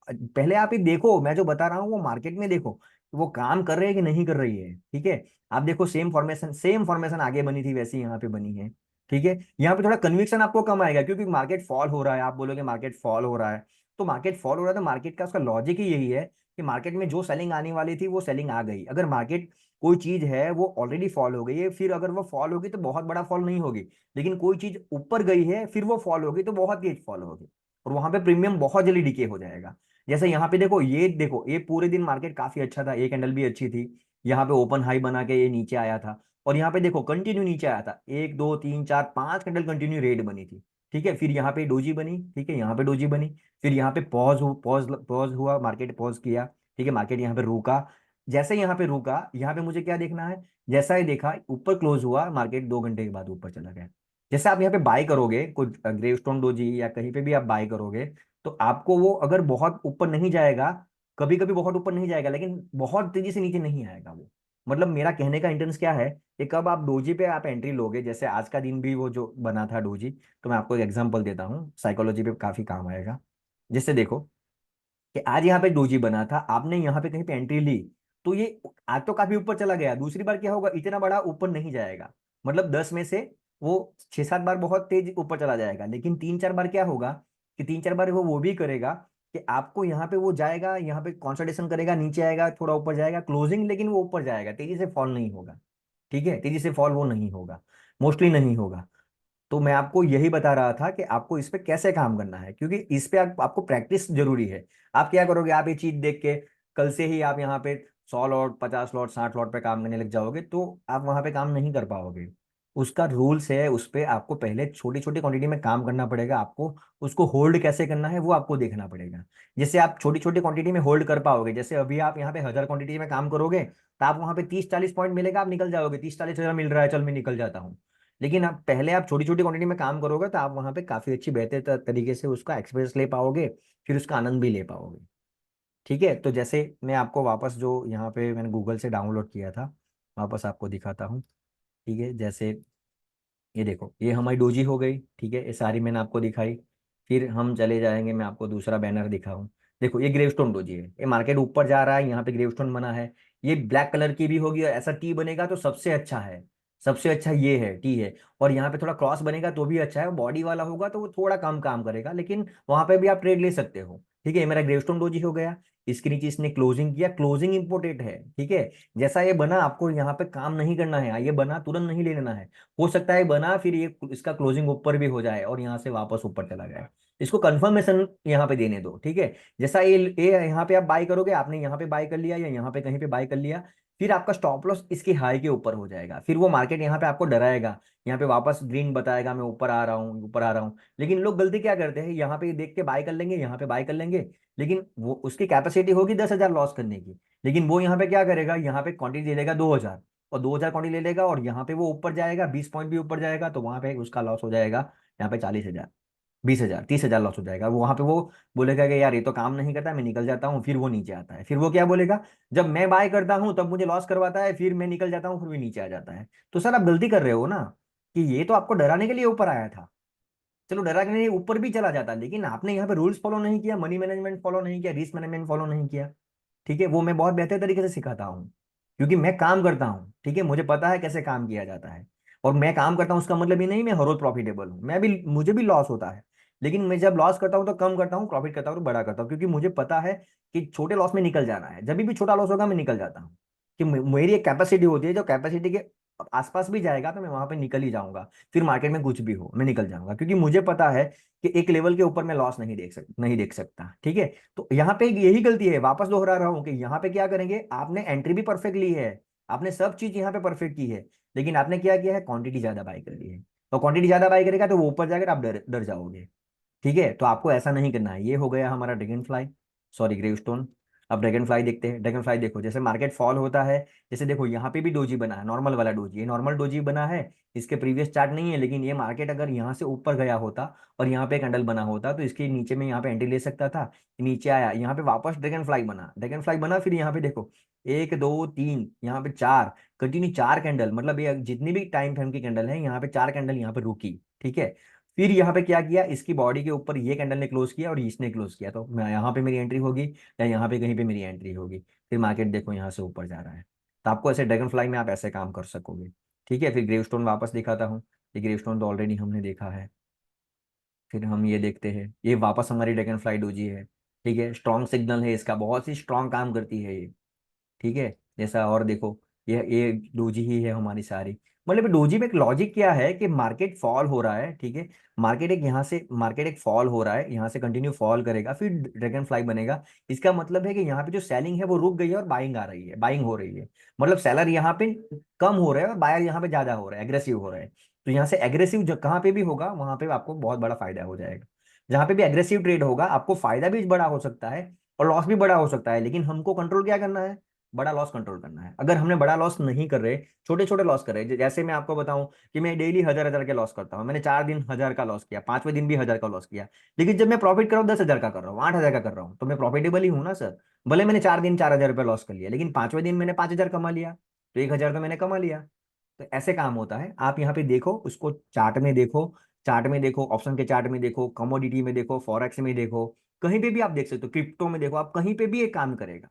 पहले आप ये देखो, मैं जो बता रहा हूँ वो मार्केट में देखो वो काम कर रहे हैं कि नहीं कर रही है। ठीक है, आप देखो सेम फॉर्मेशन आगे बनी थी वैसी यहाँ पे बनी है। ठीक है, यहाँ पे थोड़ा कन्विक्शन आपको कम आएगा, क्योंकि मार्केट फॉल हो रहा है, आप बोलोगे मार्केट फॉल हो रहा है, तो मार्केट फॉल हो रहा है तो मार्केट का उसका लॉजिक ही यही है कि मार्केट में जो सेलिंग आने वाली थी वो सेलिंग आ गई। अगर मार्केट कोई चीज है वो ऑलरेडी फॉल हो गई है, फिर अगर वो फॉल होगी तो बहुत बड़ा फॉल नहीं होगी, लेकिन कोई चीज ऊपर गई है फिर वो फॉल होगी तो बहुत तेज फॉल होगी, और वहां पे प्रीमियम बहुत जल्दी डिके हो जाएगा। जैसे यहाँ पे देखो ये पूरे दिन मार्केट काफी अच्छा था, एक कैंडल भी अच्छी थी, यहाँ पे ओपन हाई बना के ये नीचे आया था, और यहाँ पे देखो कंटिन्यू नीचे आया था, 1 2 3 4 5 कैंडल कंटिन्यू रेड बनी थी। ठीक है, फिर यहाँ पे डोजी बनी, ठीक है, यहाँ पे डोजी बनी, फिर यहाँ पे पॉज हुआ, मार्केट पॉज किया। ठीक है, मार्केट यहाँ पे रुका, जैसे यहाँ पे रुका, यहाँ पे मुझे क्या देखना है, जैसा ही देखा ऊपर क्लोज हुआ, मार्केट 2 घंटे के बाद ऊपर चला गया। जैसे आप यहाँ पे बाय करोगे कुछ ग्रेवस्टोन डोजी या कहीं पे भी आप बाय करोगे, तो आपको वो अगर बहुत ऊपर नहीं जाएगा, कभी कभी बहुत ऊपर नहीं जाएगा, लेकिन बहुत तेजी से नीचे नहीं आएगा वो। मतलब मेरा कहने का इंटेंस क्या है कि कब आप डोजी पे आप एंट्री लोगे, जैसे आज का दिन भी वो जो बना था डोजी, तो मैं आपको एक एग्जांपल देता हूँ, साइकोलॉजी पे काफी काम आएगा। जैसे देखो कि आज यहाँ पे डोजी बना था, आपने यहाँ पे कहीं पे एंट्री ली, तो ये आज तो काफी ऊपर चला गया, दूसरी बार क्या होगा, इतना बड़ा ऊपर नहीं जाएगा, मतलब 10 में से वो 6 7 बार बहुत तेज ऊपर चला जाएगा, लेकिन 3 4 बार क्या होगा कि 3 4 बार वो भी करेगा कि आपको यहाँ पे वो जाएगा, यहाँ पे कंसोलिडेशन करेगा, नीचे आएगा, थोड़ा ऊपर जाएगा क्लोजिंग, लेकिन वो ऊपर जाएगा, तेजी से फॉल नहीं होगा। ठीक है, तेजी से फॉल वो नहीं होगा, मोस्टली नहीं होगा। तो मैं आपको यही बता रहा था कि आपको इस पे कैसे काम करना है, क्योंकि इस पे आपको प्रैक्टिस जरूरी है। आप क्या करोगे, आप ये चीज देख के कल से ही आप यहाँ पे 100 लॉट 50 लॉट 60 लॉट पे काम करने लग जाओगे, तो आप वहां पे काम नहीं कर पाओगे। उसका रूल्स है, उस पे आपको पहले छोटी छोटी क्वांटिटी में काम करना पड़ेगा, आपको उसको होल्ड कैसे करना है वो आपको देखना पड़ेगा। जैसे आप छोटी छोटी क्वांटिटी में होल्ड कर पाओगे, जैसे अभी आप यहाँ पे 1000 क्वांटिटी में काम करोगे, तो आप वहां पे 30 40 पॉइंट मिलेगा, आप निकल जाओगे, 30 40 हजार मिल रहा है, चल मैं निकल जाता हूँ। लेकिन आप पहले आप छोटी छोटी क्वांटिटी में काम करोगे, तो आप वहां पे काफी अच्छी बेहतर तरीके से उसका एक्सपीरियंस ले पाओगे, फिर उसका आनंद भी ले पाओगे। ठीक है, तो जैसे मैं आपको वापस जो यहाँ पे मैंने गूगल से डाउनलोड किया था, वापस आपको दिखाता हूँ। ठीक है, जैसे ये देखो ये हमारी डोजी हो गई, ठीक है, ये सारी मैंने आपको दिखाई। फिर हम चले जाएंगे, मैं आपको दूसरा बैनर दिखाऊं। देखो ये ग्रेवस्टोन डोजी है, ये मार्केट ऊपर जा रहा है, यहाँ पे ग्रेवस्टोन बना है, ये ब्लैक कलर की भी होगी और ऐसा टी बनेगा तो सबसे अच्छा है। सबसे अच्छा ये है, टी है। और यहाँ पे थोड़ा क्रॉस बनेगा तो भी अच्छा है, बॉडी वाला होगा तो वो थोड़ा कम काम करेगा, लेकिन वहां पे भी आप ट्रेड ले सकते हो। ठीक है, ये मेरा ग्रेवस्टोन डोजी हो गया। इसके नीचे इसने क्लोजिंग किया, क्लोजिंग इंपोर्टेंट है। ठीक है, जैसा ये बना आपको यहाँ पे काम नहीं करना है, ये बना तुरंत नहीं ले लेना है। हो सकता है बना फिर ये इसका क्लोजिंग ऊपर भी हो जाए और यहाँ से वापस ऊपर चला जाए। इसको कंफर्मेशन यहाँ पे देने दो। ठीक है, जैसा ये यहाँ पे आप बाई करोगे, आपने यहाँ पे बाई कर लिया या यहाँ पे कहीं पे बाई कर लिया, फिर आपका स्टॉप लॉस इसके हाई के ऊपर हो जाएगा। फिर वो मार्केट यहाँ पे आपको डराएगा, यहाँ पे वापस ग्रीन बताएगा मैं ऊपर आ रहा हूँ, ऊपर आ रहा हूँ। लेकिन लोग गलती क्या करते हैं, यहाँ पे देख के बाय कर लेंगे, यहाँ पे बाय कर लेंगे, लेकिन वो उसकी कैपेसिटी होगी 10,000 लॉस करने की, लेकिन वो यहाँ पे क्या करेगा, यहाँ पे क्वांटिटी ले लेगा 2,000, और 2,000 क्वांटिटी ले लेगा, और यहाँ पे वो ऊपर जाएगा 20 पॉइंट भी ऊपर जाएगा, तो वहां पे उसका लॉस हो जाएगा यहाँ पे 40,000, 20,000, 30,000 लॉस हो जाएगा। वो वहां पे वो बोलेगा कि यार ये तो काम नहीं करता, मैं निकल जाता हूँ। फिर वो नीचे आता है, फिर वो क्या बोलेगा, जब मैं बाय करता हूँ तब मुझे लॉस करवाता है, फिर मैं निकल जाता हूँ, फिर भी नीचे आ जाता है। तो सर आप गलती कर रहे हो ना, कि ये तो आपको डराने के लिए ऊपर आया था, चलो डरा के लिए ऊपर भी चला जाता, लेकिन आपने यहाँ पे रूल्स फॉलो नहीं किया, मनी मैनेजमेंट फॉलो नहीं किया, रिस्क मैनेजमेंट फॉलो नहीं किया। ठीक है, वो मैं बहुत बेहतर तरीके से सिखाता हूँ, क्योंकि मैं काम करता हूँ। ठीक है, मुझे पता है कैसे काम किया जाता है। और मैं काम करता हूँ उसका मतलब ये नहीं मैं हर रोज प्रॉफिटेबल हूँ, मैं भी, मुझे भी लॉस होता है, लेकिन मैं जब लॉस करता हूँ तो कम करता हूँ, प्रॉफिट करता हूँ तो बड़ा करता हूँ, क्योंकि मुझे पता है कि छोटे लॉस में निकल जाना है। जब भी छोटा लॉस होगा मैं निकल जाता हूँ, कि मेरी एक कैपेसिटी होती है, जो कैपेसिटी के आसपास भी जाएगा तो मैं वहां पे निकल ही जाऊंगा। फिर मार्केट में कुछ भी हो मैं निकल जाऊंगा, क्योंकि मुझे पता है कि एक लेवल के ऊपर मैं लॉस नहीं देख सकता। ठीक है, तो यहाँ पे यही गलती है, वापस दोहरा रहा हूँ कि यहाँ पे क्या करेंगे, आपने एंट्री भी परफेक्ट ली है, आपने सब चीज यहाँ पे परफेक्ट की है, लेकिन आपने क्या किया है, क्वांटिटी ज्यादा बाय कर ली है। तो क्वांटिटी ज्यादा बाय करेगा तो वो ऊपर जाकर आप डर डर जाओगे। ठीक है, तो आपको ऐसा नहीं करना है। ये हो गया हमारा ड्रैगन फ्लाई, सॉरी ग्रेवस्टोन। अब ड्रैगन फ्लाई देखते हैं। ड्रैगन फ्लाई देखो, जैसे मार्केट फॉल होता है, जैसे देखो यहाँ पे भी डोजी बना है, नॉर्मल वाला डोजी, ये नॉर्मल डोजी बना है। इसके प्रीवियस चार्ट नहीं है, लेकिन ये मार्केट अगर यहाँ से ऊपर गया होता और यहाँ पे कैंडल बना होता तो इसके नीचे में यहाँ पे एंट्री ले सकता था। नीचे आया, यहाँ पे वापस ड्रैगन फ्लाई बना, ड्रैगन फ्लाई बना, फिर यहाँ पे देखो 1 2 3, यहाँ पे 4, कंटिन्यू 4 कैंडल, मतलब ये जितनी भी टाइम फ्रेम की कैंडल है, यहाँ पे 4 कैंडल यहाँ पे रुकी। ठीक है, फिर यहाँ पे क्या किया, इसकी बॉडी के ऊपर ये कैंडल ने क्लोज किया और इसने क्लोज किया, तो मैं यहाँ पे मेरी एंट्री होगी या यहाँ पे कहीं पे मेरी एंट्री होगी। फिर मार्केट देखो यहाँ से ऊपर जा रहा है। तो आपको ऐसे ड्रैगन फ्लाई में आप ऐसे काम कर सकोगे। ठीक है, फिर ग्रेवस्टोन वापस दिखाता हूँ। ये ग्रेवस्टोन तो ऑलरेडी हमने देखा है। फिर हम ये देखते हैं, ये वापस हमारी ड्रैगन फ्लाई डोजी है। ठीक है, स्ट्रॉन्ग सिग्नल है इसका, बहुत ही स्ट्रॉन्ग काम करती है ये। ठीक है, जैसा और देखो, ये डोजी ही है हमारी सारी। मतलब डोजी में एक लॉजिक क्या है कि मार्केट फॉल हो रहा है। ठीक है, मार्केट एक फॉल हो रहा है, यहाँ से कंटिन्यू फॉल करेगा, फिर ड्रैगन फ्लाई बनेगा। इसका मतलब है कि यहाँ पे जो सेलिंग है वो रुक गई है और बाइंग आ रही है, बाइंग हो रही है। मतलब सेलर यहाँ पे कम हो रहा है और बायर यहाँ पे ज्यादा हो रहा है, एग्रेसिव हो रहा है। तो यहाँ से एग्रेसिव जो कहाँ पे भी होगा वहां पे आपको बहुत बड़ा फायदा हो जाएगा। जहां पे भी एग्रेसिव ट्रेड होगा आपको फायदा भी बड़ा हो सकता है और लॉस भी बड़ा हो सकता है, लेकिन हमको कंट्रोल क्या करना है, बड़ा लॉस कंट्रोल करना है। अगर हमने बड़ा लॉस नहीं कर रहे, छोटे छोटे लॉस कर रहे, जैसे मैं आपको बताऊं कि मैं डेली 1,000 1,000 के लॉस करता हूं, मैंने 4 दिन 1,000 का लॉस किया, 5वें दिन भी 1,000 का लॉस किया, लेकिन जब मैं प्रॉफिट कर रहा हूँ 10,000 का कर रहा हूँ, 8,000 का कर रहा हूँ, तो मैं प्रॉफिटेबल ही हूँ ना सर। भले मैंने 4 दिन 4,000 रुपये लॉस कर लिया, लेकिन 5वें दिन मैंने 5,000 कमा लिया, तो 1,000 तो मैंने कमा लिया। तो ऐसे काम होता है। आप यहाँ पे देखो, उसको चार्ट में देखो, चार्ट में देखो, ऑप्शन के चार्ट में देखो, कमोडिटी में देखो, फॉरेक्स में देखो, कहीं पे भी आप देख सकते हो, क्रिप्टो में देखो, आप कहीं पे भी ये काम करेगा।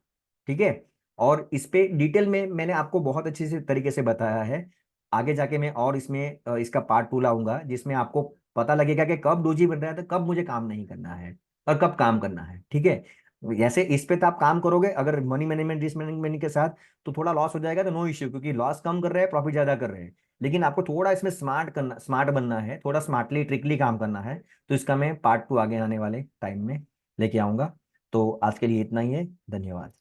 ठीक है, और इस पे डिटेल में मैंने आपको बहुत अच्छे से तरीके से बताया है। आगे जाके मैं और इसमें इसका पार्ट 2 लाऊंगा, जिसमें आपको पता लगेगा कि कब डोजी बन रहा है तो कब मुझे काम नहीं करना है और कब काम करना है। ठीक है, जैसे इस पे तो आप काम करोगे अगर मनी मैनेजमेंट रिस्क मैनेजमेंट के साथ, तो थोड़ा लॉस हो जाएगा तो नो इश्यू, क्योंकि लॉस कम कर रहे हैं प्रॉफिट ज्यादा कर रहे हैं। लेकिन आपको थोड़ा इसमें स्मार्ट बनना है, थोड़ा स्मार्टली ट्रिकली काम करना है। तो इसका मैं पार्ट 2 आगे आने वाले टाइम में लेके आऊंगा। तो आज के लिए इतना ही है, धन्यवाद।